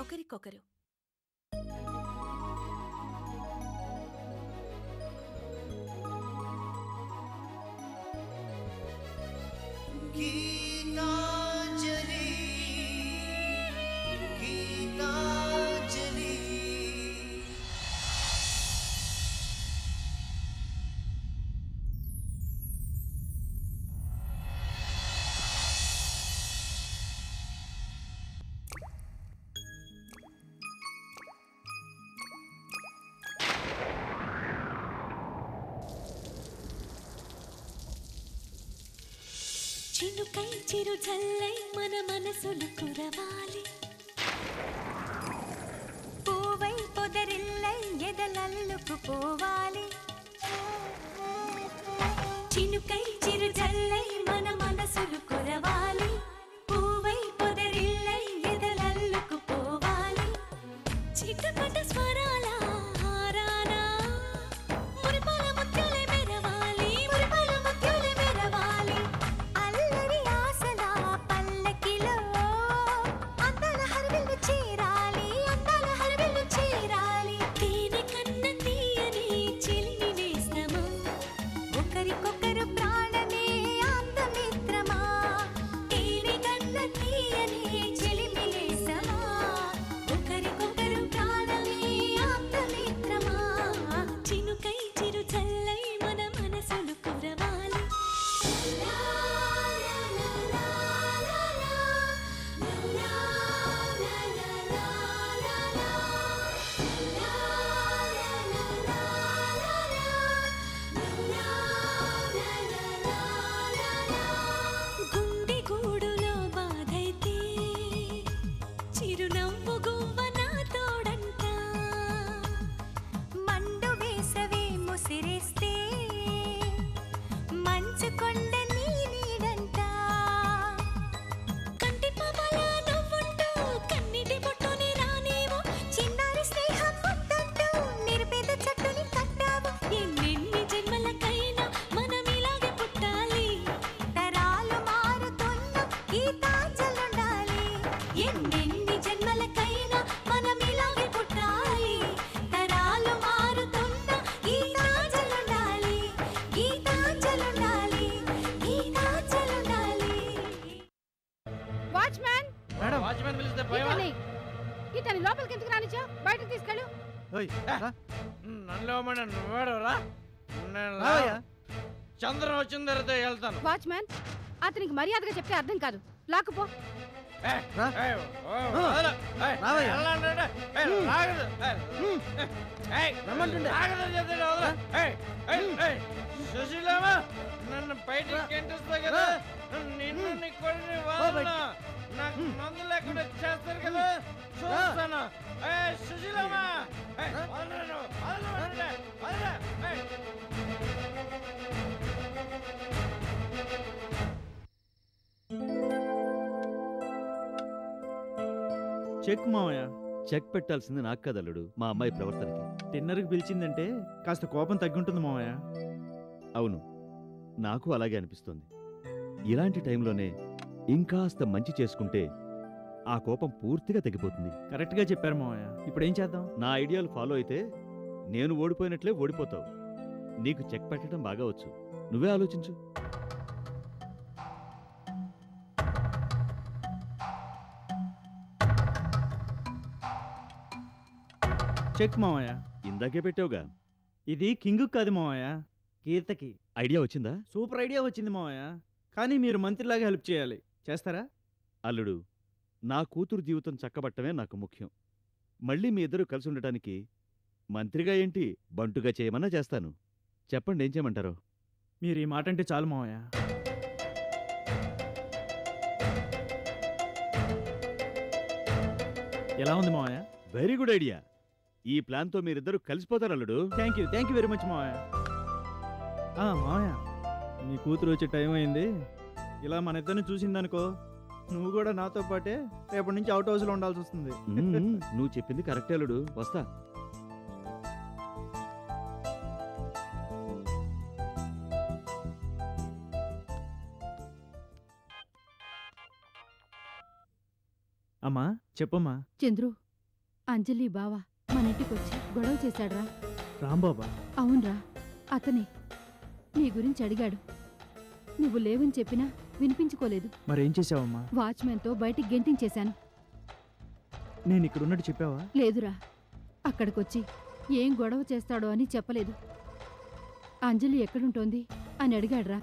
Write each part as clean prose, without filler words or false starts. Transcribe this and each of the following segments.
ఒకరికొకరు. గీతాంజలి గీతాంజలి. చినుకై చిరు జల్లై మన మనసులు కురవాలి, పూవై పొదరిల్లై ఎదలల్లుకు పోవాలి. చినుకై చిరు జల్లై మన మనసులు కురవాలి, పూవై పొదరిల్లై ఎదలల్లుకు పోవాలి. చిటపట స్వరాల హారానా మురిపాల ముత్యాలే మెరవాలి, మురిపాల ముత్యాలే మెరవాలి. అల్లరి ఆశల పల్లకిలో అందాల హరివిల్లు చేరాలి, అందాల హరివిల్లు చేరాలి. తేనె కన్న తీయని చిలిమి నేస్తమా, ఒకరికొకరు ప్రాణమే ఆప్తమిత్రమా. తేనె కన్న తీయని చిలిమి నేస్తమా, ఒకరికొకరు ప్రాణమే ఆప్తమిత్రమా. చినుకై చిరు చల్లై మన మనసులు కురవాలి. లా లా లా లా లా లా లా లా లా లా లా లా గుండె గూడులో బాధైతే చిరునవ్వు గువ్వ నా తోడంట. మండు వేసవే ముసిరేస్తే మంచు కొండ నీ నీడంట. కంటి పాపల నవ్వుంటూ కన్నిటి బొట్టుని రానేమో, చిన్నారి స్నేహం ముద్దంటూ నిరుపేద చెట్టుని కట్టావు. ఎన్నెన్ని జన్మలకైనా మనం ఇలాగే పుట్టాలి, తరాలు మారుతున్న గీతాంజలుండాలి. ఎన్నెన్ని జన్మలకైనా మనం ఇలాగే పుట్టాలి, తరాలు మారుతున్న గీతాంజలుండాలి, గీతాంజలుండాలి, గీతాంజలుండాలి. వాచ్మ్యాన్ వాచ్మెన్ పిలిస్తే పోయావా? ఇతని లోపలికి ఎందుకు రానిచ్చా? బయటకు తీసుకెళ్ళు. నన్ను ఇవ్వమని నువ్వేడవరా? నేను రావయ్యా. చంద్రం వచ్చిన తర్వాత వెళ్తాను. వాచ్మ్యాన్ అతనికి మర్యాదగా చెప్తే అర్థం కాదు. లాక్కుపో. ఏయ్, రా. ఏయ్, ఓ, వదలు. ఏయ్, రావయ్యా. వెళ్ళండి. ఏయ్, లాగదు. ఏయ్, రమ్మంటుండే. లాగదు చెప్తాడు, వదలు. ఏయ్, ఏయ్, ఏయ్, సుశీలమ్మ, నన్ను బయటికి గెంటిస్తా కదా, నిన్ను నీ కొడుకుని వదలను. నాకు మందు లేకుండా చేస్తారు కదా, చూస్తాను. ఏయ్, సుశీలమ్మ, ఏయ్, వదలు నువ్వు, వదలు, వదలు, ఏయ్. చెక్ మావయ్య. చెక్ పెట్టాల్సింది నాకు కదల్లుడు, మా అమ్మాయి ప్రవర్తనకి. డిన్నర్కి పిలిచిందంటే కాస్త కోపం తగ్గుంటుంది మావయ్య. అవును, నాకు అలాగే అనిపిస్తోంది. ఇలాంటి టైంలోనే ఇంకాస్త మంచి చేసుకుంటే ఆ కోపం పూర్తిగా తగ్గిపోతుంది. కరెక్ట్గా చెప్పారు మావయ్య. ఇప్పుడు ఏం చేద్దాం? నా ఐడియాలు ఫాలో అయితే నేను ఓడిపోయినట్లే ఓడిపోతావు. నీకు చెక్ పెట్టడం బాగా వచ్చు, నువ్వే ఆలోచించు. చెక్ మావయ్య. ఇందాకే పెట్టావుగా. ఇది కింగ్ కాదు మావయ్య, గీతకి. ఐడియా వచ్చిందా? సూపర్ ఐడియా వచ్చింది మావయ్య. కానీ మీరు మంత్రిలాగా హెల్ప్ చేయాలి. చేస్తారా? అల్లుడు, నా కూతురు జీవితం చక్కబట్టమే నాకు ముఖ్యం. మళ్ళీ మీ ఇద్దరు కలిసి ఉండటానికి మంత్రిగా ఏంటి, బంటుగా చేయమన్నా చేస్తాను. చెప్పండి, ఏం చేయమంటారో. మీరు ఈ మాట అంటే చాలు మావయ్య. ఎలా ఉంది మావయ్య? Very good idea. ఈ ప్లాన్తో మీరిద్దరూ కలిసిపోతారు అల్లుడు. థ్యాంక్ యూ వెరీ మచ్ మావయ్య. మావయ్య, మీ కూతురు వచ్చే టైం అయింది. ఇలా మన ఇద్దరిని చూసిందనుకో, నువ్వు కూడా నాతో పాటే రేపటి నుంచి అవుట్ హౌస్లో ఉండాల్సి వస్తుంది. నువ్వు చెప్పింది కరెక్టే అల్లుడు, వస్తా. అమ్మా చెప్పమ్మా. చంద్రు, అంజలి బావ మన ఇంటికొచ్చి గొడవ చేశాడ్రా. రాంబాబా? అవునరా, అతనే నీ గురించి అడిగాడు. నువ్వు లేవని చెప్పినా వినిపించుకోలేదు. మరేం చేసావమ్మా? వాచ్మెన్తో బయటికి గెంటించేశాను. నేను ఇక్కడ ఉన్నట్టు చెప్పావా? లేదురా, అక్కడికొచ్చి ఏం గొడవ చేస్తాడో అని చెప్పలేదు. అంజలి ఎక్కడుంటోంది అని అడిగాడ్రా.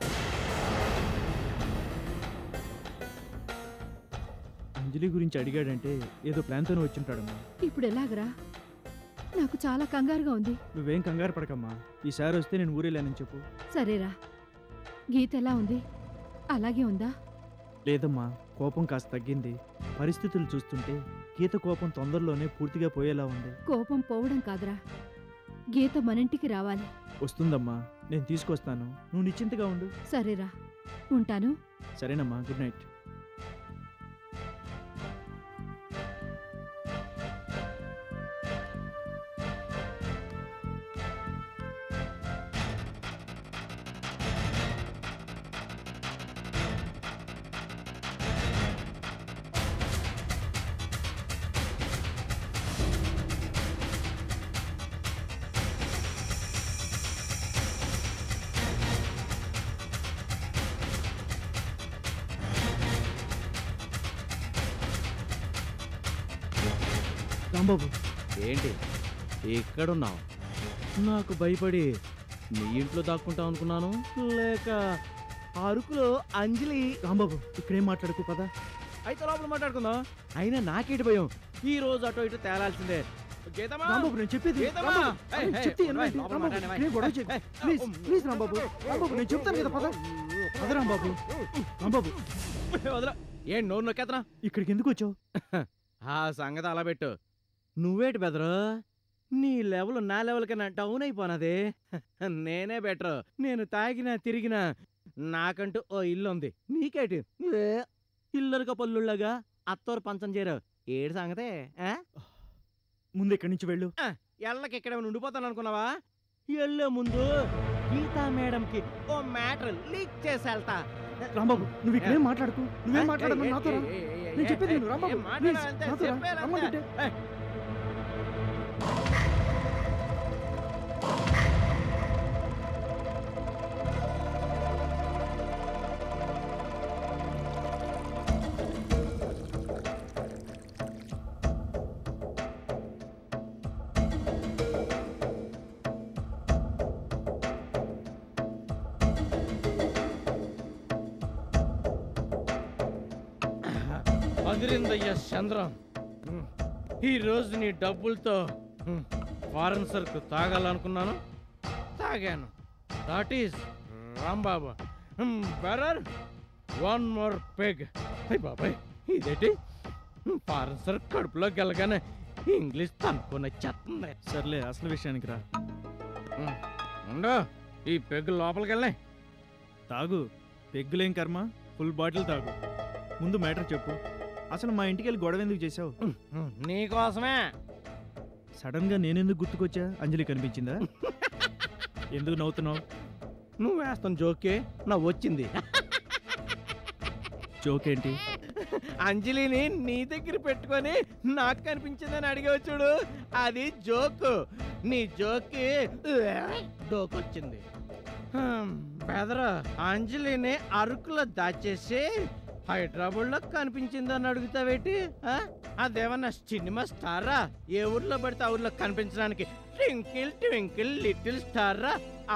అంజలి గురించి అడిగాడంటే ఏదో ప్లాన్తోనే వచ్చింటాడమ్మా. ఇప్పుడు ఎలాగరా? నాకు చాలా కంగారుగా ఉంది. నువ్వేం కంగారు పడకమ్మా. ఈసారి వస్తే నేను ఊరేలేనని చెప్పు. సరేరా. గీత ఎలా ఉంది? అలాగే ఉందా? లేదమ్మా, కోపం కాస్త తగ్గింది. పరిస్థితులు చూస్తుంటే గీత కోపం తొందరలోనే పూర్తిగా పోయేలా ఉంది. కోపం పోవడం కాదురా, గీత మనింటికి రావాలి. వస్తుందమ్మా, నేను తీసుకొస్తాను. నువ్వు నిశ్చింతగా ఉండు. సరేరా, ఉంటాను. సరేనమ్మా, గుడ్ నైట్. రాంబాబు, ఏంటి ఎక్కడున్నావు? నాకు భయపడి నీ ఇంట్లో దాక్కుంటావు అనుకున్నాను. లేక అరుకులో అంజలి. రాంబాబు, ఇక్కడేం మాట్లాడుకో పదా. అయితే లోపల మాట్లాడుకుందాం. అయినా నాకేంటి భయం? ఈ రోజు అటో ఇటు తేలాల్సిందే. గీతమ్మా! రాంబాబు, నేను చెప్పేది గీతమ్మా! రాంబాబు, ఏయ్, నేను ఏయ్, చెప్తే ఏయ్, వినండి. లోపల రాంబాబు, మాట్లాడనివ్వ. నేను గొడవ చేయకు. Please, please Rambabu. రాంబాబు, నేను చెప్తాను కదా పద. పద రాంబాబు. రాంబాబు, వదల. ఏం నోరు నొక్కేతనా? ఇక్కడికి ఎందుకు వచ్చావు? ఆ సంగతి అలా పెట్టు. నువ్వేటి బెదరు? నీ లెవెల్ నా లెవెల్ కన్నా డౌన్ అయిపోనది. నేనే బెటర్. నేను తాగినా తిరిగినా నాకంటూ ఓ ఇల్లు ఉంది. నీకేటి ఇల్లరుక పల్లుళ్ళగా అత్తోరు పంచం చేరు. ఏడు సంగతే? ముందు ఇక్కడి నుంచి వెళ్ళు. ఎళ్ళకి ఎక్కడ ఉండిపోతాను అనుకున్నావా? ఎళ్ళే ముందు గీతా మేడంకి ఓ మ్యాటర్ లీక్ చేసి వెళ్తా. రాంబాబు, నువ్వు ఇక్కడేం మాట్లాడుకో. నువ్వేం మాట్లాడను నాతో రా. నేను చెప్పేది విను, రాంబాబు, ప్లీజ్, నాతో రా. రమ్మంటుంటే. అదిరిందయ్యా చంద్రం. ఈ రోజు నీ డబ్బులతో ఫారెన్ సరుకు తాగాలనుకున్నాను, తాగాను. That is Rambabu. Bearer one more peg. అయ్య బాబాయ్, ఇదేంటి ఫారెన్ సరుకు కడుపులోకి వెళ్ళగానే ఇంగ్లీష్ తనుకొని వచ్చేస్తుంది. సర్లే, అసలు విషయానికి రా. ఉండో, ఈ పెగ్ లోపలికి వెళ్ళాయి. తాగు. పెగ్గులేం కర్మ, ఫుల్ బాటిల్ తాగు. ముందు మ్యాటర్ చెప్పు. అసలు మా ఇంటికి వెళ్ళి గొడవ ఎందుకు చేసావు? నీకోసమే. సడన్ గా నేనెందుకు గుర్తుకొచ్చా? అంజలి కనిపించిందా? ఎందుకు నవ్వుతున్నావు? నువ్వు వేస్తాను జోకే నా వచ్చింది. జోక్ ఏంటి? అంజలిని నీ దగ్గర పెట్టుకొని నాకు కనిపించిందని అడిగావు చూడు, అది జోకు. నీ జోకి డోకొచ్చింది. బెదర అంజలిని అరకులో దాచేసి హైదరాబాద్ లో కనిపించిందని అడుగుతావేటి? అదేమన్నా సినిమా స్టారా? ఏ ఊర్లో పడితే ఆ ఊర్లో కనిపించడానికి ట్వింకిల్ ట్వింకిల్ లిటిల్ స్టారా?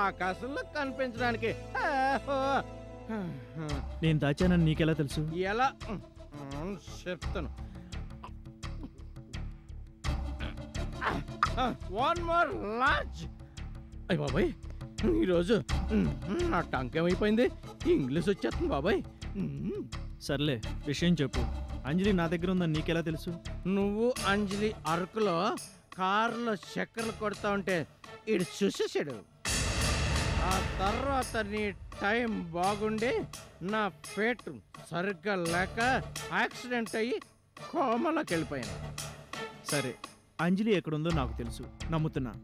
ఆకాశంలో కనిపించడానికి. నేను దాచానని నీకెలా తెలుసు? ఎలా చెప్తాను. One more large. అయ్య బాబాయ్, ఈరోజు నా టంక్ ఏమైపోయింది? ఇంగ్లీష్ వచ్చేస్తుంది బాబాయ్. సర్లే, విషయం చెప్పు. అంజలి నా దగ్గర ఉందని నీకెలా తెలుసు? నువ్వు అంజలి అరకులో కారులో చక్కర్లు కొడతా ఉంటే ఇడు చూసేసాడు. ఆ తర్వాత నీ టైం బాగుండి నా పేట్ సరిగ్గా లేక యాక్సిడెంట్ అయ్యి కోమలోకి వెళ్ళిపోయాను. సరే, అంజలి ఎక్కడుందో నాకు తెలుసు, నమ్ముతున్నా.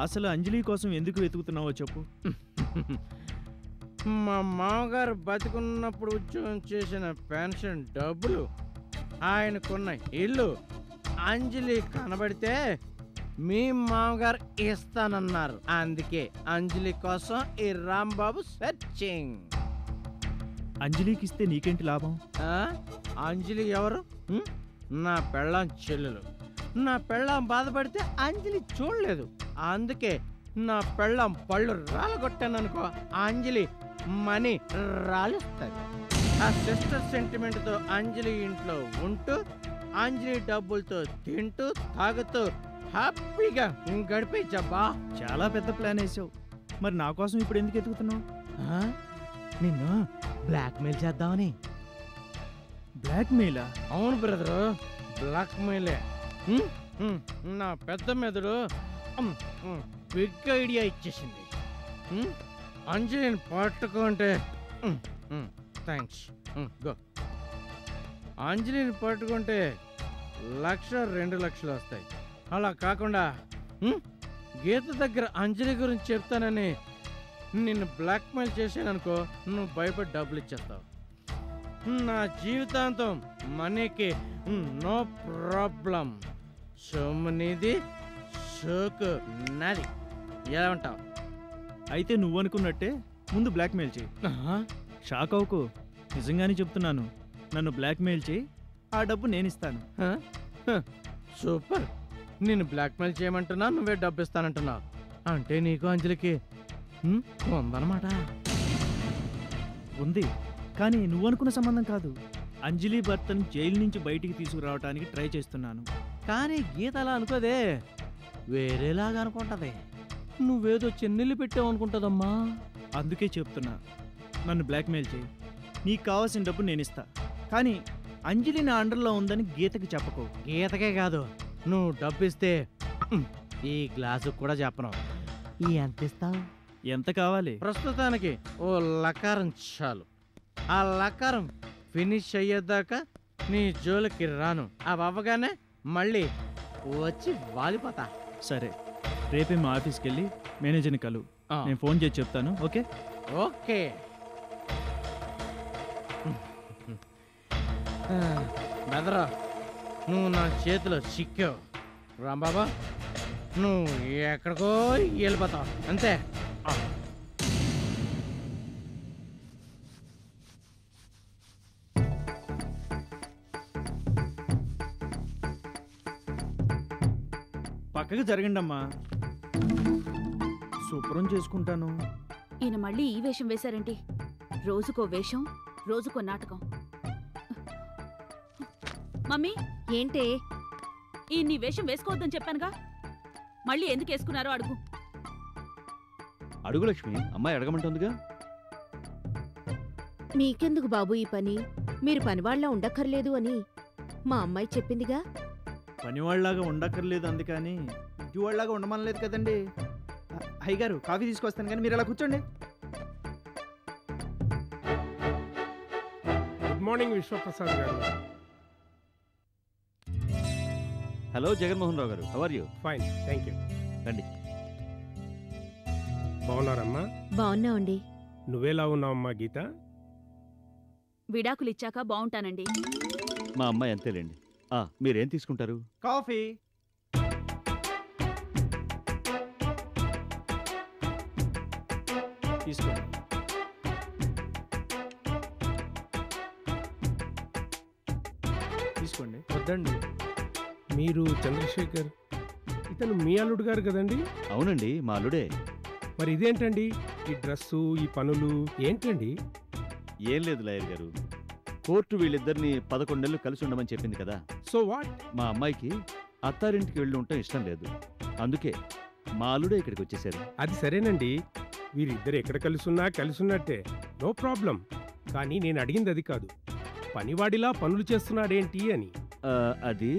అసలు అంజలి కోసం ఎందుకు వెతుకుతున్నావో చెప్పు. మా మామగారు బతికున్నప్పుడు ఉద్యోగం చేసిన పెన్షన్ డబ్బులు, ఆయనకున్న ఇల్లు, అంజలి కనబడితే మీ మామగారు ఇస్తానన్నారు. అందుకే అంజలి కోసం ఈ రాంబాబు సెర్చింగ్. అంజలికి ఇస్తే నీకేంటి లాభం? అంజలి ఎవరు? నా పెళ్ళాం చెల్లెలు. నా పెళ్ళాం బాధపడితే అంజలి చూడలేదు. అందుకే నా పెళ్ళాం పళ్ళు రాలగొట్టాననుకో, అంజలి మనీ రాలిస్తుంది. ఆ సిస్టర్ సెంటిమెంట్తో అంజలి ఇంట్లో ఉంటూ, అంజలి డబ్బులతో తింటూ తాగుతూ హ్యాపీగా గడిపేచ్చబ్బా. చాలా పెద్ద ప్లాన్ వేసావు. మరి నా కోసం ఇప్పుడు ఎందుకు ఎతుకుతున్నావు? నిన్ను బ్లాక్మెయిల్ చేద్దామని. బ్లాక్మెయిలా? అవును బ్రదరు, బ్లాక్మెయిలే. నా పెద్ద మెదడు బిగ్ ఐడియా ఇచ్చేసింది. అంజలిని పట్టుకుంటే థ్యాంక్స్ గో. అంజలిని పట్టుకుంటే 1,00,000 2 లక్షలు వస్తాయి. అలా కాకుండా గీత దగ్గర అంజలి గురించి చెప్తానని నిన్ను బ్లాక్మెయిల్ చేశాననుకో, నువ్వు భయపడి డబ్బులు ఇచ్చేస్తావు. నా జీవితాంతం మనీకి నో ప్రాబ్లం. సొమ్ము నీది, షోకు నాది. ఎలా ఉంటావు? అయితే నువ్వు అనుకున్నట్టే ముందు బ్లాక్మెయిల్ చేయి. షాక్ అవ్వకు, నిజంగానే చెప్తున్నాను. నన్ను బ్లాక్మెయిల్ చేయి, ఆ డబ్బు నేను ఇస్తాను. సూపర్. నిన్ను బ్లాక్మెయిల్ చేయమంటున్నా, నువ్వే డబ్బు ఇస్తానంటున్నావు. అంటే నీకు అంజలికి ఉందన్నమాట. ఉంది, కానీ నువ్వు అనుకున్న సంబంధం కాదు. అంజలి భర్తను జైలు నుంచి బయటికి తీసుకురావడానికి ట్రై చేస్తున్నాను. కానీ గీత అలా అనుకోదే, వేరేలాగా అనుకుంటది. నువ్వేదో చెన్నెల్లి పెట్టావు అనుకుంటుందమ్మా. అందుకే చెప్తున్నా, నన్ను బ్లాక్మెయిల్ చేయి. నీకు కావాల్సిన డబ్బు నేను ఇస్తా, కానీ అంజలి నా అండర్లో ఉందని గీతకి చెప్పకు. గీతకే కాదు, నువ్వు డబ్బు ఇస్తే ఈ గ్లాసు కూడా చెప్పను. ఎంత ఇస్తావు? ఎంత కావాలి? ప్రస్తుతానికి ఓ లకారం చాలు. ఆ లకారం ఫినిష్ అయ్యేదాకా నీ జోలికి రాను. అవి అవ్వగానే మళ్ళీ వచ్చి వాలిపోతా. సరే, రేపే మా ఆఫీస్కి వెళ్ళి మేనేజర్ని కలు. నేను ఫోన్ చేసి చెప్తాను. Okay okay. బెదరా, నువ్వు నా చేతిలో చిక్కావు. రాంబాబా, నువ్వు ఎక్కడికో వెళ్ళిపోతావు అంతే. పక్కకి జరగండమ్మా, శుభ్రం చేసుకుంటాను. ఈయన మళ్ళీ ఈ వేషం వేశారేంటి? రోజుకో వేషం, రోజుకో నాటకం. మమ్మీ, ఏంటే? ఈ నీ వేషం వేసుకోవద్దని చెప్పానుగా, మళ్ళీ ఎందుకు వేసుకున్నారో అడుగు. అడుగు లక్ష్మి, అమ్మాయి అడగమంటుందిగా. మీకెందుకు బాబు ఈ పని? మీరు పనివాళ్ళ ఉండక్కర్లేదు అని మా అమ్మాయి చెప్పిందిగా. పనివాళ్ళలాగా ఉండక్కర్లేదు, అందుకని ఇంటివాళ్ళలాగా ఉండమనలేదు కదండి. అయ్యగారు, కాఫీ తీసుకొస్తాను, కానీ మీరు అలా కూర్చోండి. గుడ్ మార్నింగ్ విశ్వప్రసాద్ గారు. హలో జగన్మోహన్ రావు గారు, how are you? Fine, thank you. రండి. బాగున్నారమ్మా? బాగున్నామండి. నువ్వేలా ఉన్నావమ్మా గీత? విడాకులిచ్చాక బావుంటానండి. మా అమ్మాయి అంతేలేండి. మీరేం తీసుకుంటారు? కాఫీ. తీసుకోండి. తీసుకోండి. వద్దండి, మీరు చంద్రశేఖర్, ఇతను మీ అల్లుడు గారు కదండి? అవునండి, మా అల్లుడే. మరి ఇదేంటండి ఈ డ్రెస్సు, ఈ పనులు ఏంటండి? ఏం లేదు లాయర్ గారు, కోర్టు వీళ్ళిద్దరిని 11 నెలలు కలిసి ఉండమని చెప్పింది కదా. So what? మా అమ్మాయికి అత్తారింటికి వెళ్ళి ఉండటం ఇష్టం లేదు. అందుకే మా అల్లుడే ఇక్కడికి వచ్చేసారు. అది సరేనండి, వీరిద్దరు ఎక్కడ కలిసున్నట్టే, నో ప్రాబ్లం. కానీ నేను అడిగింది అది కాదు, పనివాడిలా పనులు చేస్తున్నాడేంటి అని. అది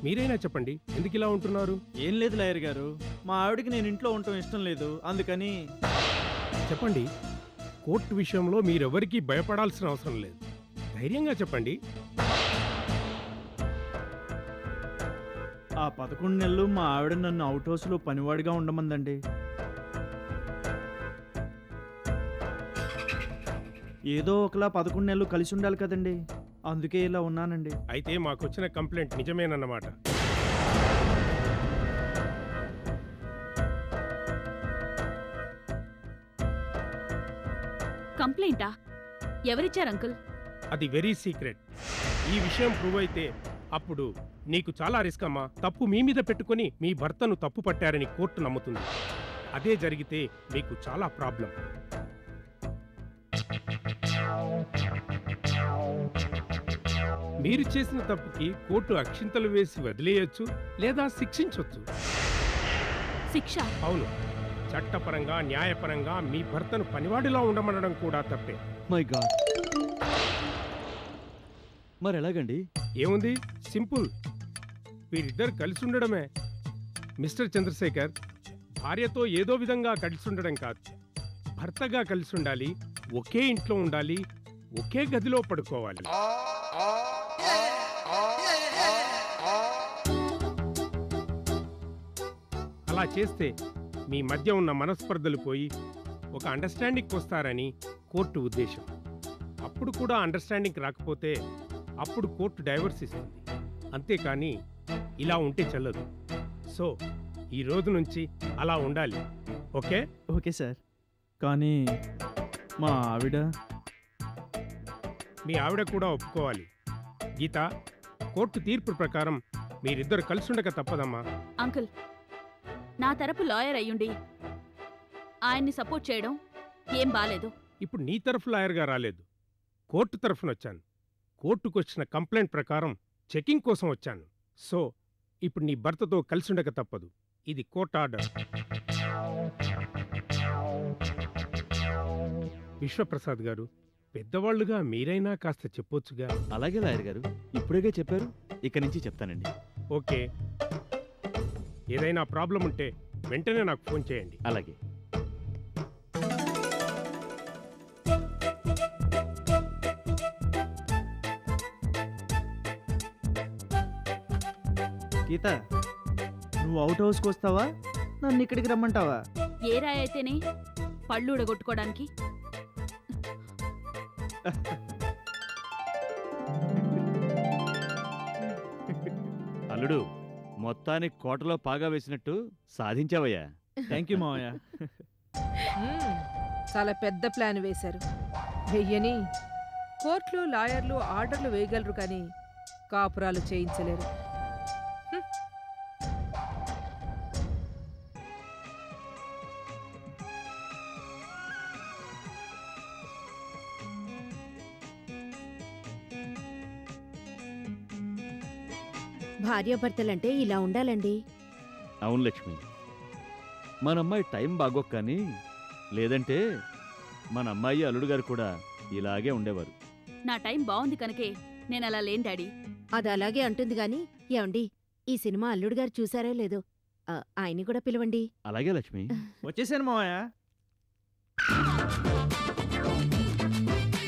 మీరైనా చెప్పండి, ఎందుకు ఇలా ఉంటున్నారు? ఏం లేదు లాయర్ గారు, మా ఆవిడకి నేను ఇంట్లో ఉండటం ఇష్టం లేదు, అందుకని. చెప్పండి, కోర్టు విషయంలో మీరెవరికీ భయపడాల్సిన అవసరం లేదు, ధైర్యంగా చెప్పండి. ఆ 11 నెలలు మా ఆవిడ నన్ను అవుట్ హౌస్లో పనివాడిగా ఉండమందండి. ఏదో ఒకలా 11 నెలలు కలిసి ఉండాలి కదండి. అందుకే ఇలా ఉన్నానండి. అయితే మాకొచ్చిన కంప్లైంట్ నిజమేనన్నమాట. కంప్లైంటా? ఎవరిచ్చారు అంకుల్? అది వెరీ సీక్రెట్. ఈ విషయం ప్రూవ్ అయితే అప్పుడు నీకు చాలా రిస్క్ అమ్మా. తప్పు మీ మీద పెట్టుకొని మీ భర్తను తప్పు పట్టారని కోర్టు నమ్ముతుంది. అదే జరిగితే మీకు చాలా ప్రాబ్లం. మీరు చేసిన తప్పుకి కోర్టు అక్షింతలు వేసి వదిలేయొచ్చు లేదా శిక్షించొచ్చు. శిక్ష? అవును, చట్టపరంగా న్యాయపరంగా మీ భర్తను పనివాడిలా ఉండమనడం కూడా తప్పే. మై గాడ్, మరి ఎలాగండి? ఏముంది, సింపుల్. వీరిద్దరు కలిసి ఉండడమే. మిస్టర్ చంద్రశేఖర్, భార్యతో ఏదో విధంగా కలిసి ఉండడం కాదు, భర్తగా కలిసి ఉండాలి, ఒకే ఇంట్లో ఉండాలి, ఒకే గదిలో పడుకోవాలి. అలా చేస్తే మీ మధ్య ఉన్న మనస్పర్ధలు పోయి ఒక అండర్స్టాండింగ్కి వస్తారని కోర్టు ఉద్దేశం. అప్పుడు కూడా అండర్స్టాండింగ్ రాకపోతే అప్పుడు కోర్టు డైవర్స్ ఇస్తుంది. అంతేకాని ఇలా ఉంటే చెల్లదు. సో ఈ రోజు నుంచి అలా ఉండాలి. ఓకే? Okay sir. కానీ మా ఆవిడ మీ ఆవిడ కూడా ఒప్పుకోవాలి. గీత, కోర్టు తీర్పు ప్రకారం మీరిద్దరు కలిసి ఉండక తప్పదమ్మా. అంకుల్, నా తరపు లాయర్ అయ్యుండి ఆయన్ని సపోర్ట్ చేయడం ఏం బాలేదు. ఇప్పుడు నీ తరఫు లాయర్గా రాలేదు, కోర్టు తరఫున వచ్చాను. కోర్టుకు వచ్చిన కంప్లైంట్ ప్రకారం చెకింగ్ కోసం వచ్చాను. సో ఇప్పుడు నీ భర్తతో కలిసి ఉండక తప్పదు. ఇది కోర్ట్ ఆర్డర్. విశ్వప్రసాద్ గారు, పెద్దవాళ్లుగా మీరైనా కాస్త చెప్పొచ్చుగా. అలాగే లాయర్ గారు, ఇప్పుడేగా చెప్పారు, ఇక నుంచి చెప్తానండి. ఓకే, ఏదైనా ప్రాబ్లం ఉంటే వెంటనే నాకు ఫోన్ చేయండి. అలాగే. గీత, నువ్వు అవుట్ హౌస్కి వస్తావా, నన్ను ఇక్కడికి రమ్మంటావా? ఏ రాయి అయితేనే పళ్ళు ఉడగొట్టుకోవడానికి. అల్లుడు, మొత్తానికి కోటలో పాగా వేసినట్టు సాధించావయ్యా. థ్యాంక్ యూ మావయ్య. చాలా పెద్ద ప్లాన్ వేశారు. వెయ్యని కోర్టులో లాయర్లు ఆర్డర్లు వేయగలరు కానీ కాపురాలు చేయించలేరు. భార్యాభర్తలంటే ఇలా ఉండాలండి. అవును లక్ష్మి, మన అమ్మాయి టైం బాగోక కానీ లేదంటే మన అమ్మాయి అల్లుడు గారు కూడా ఇలాగే ఉండేవారు. నా టైం బాగుంది కనుకే నేను అలా లేను డాడీ. అది అలాగే అంటుంది గాని, ఏమండి, ఈ సినిమా అల్లుడు గారు చూసారో లేదో, ఆయన్ని కూడా పిలవండి. అలాగే లక్ష్మి. వచ్చేసాను మావయ్య.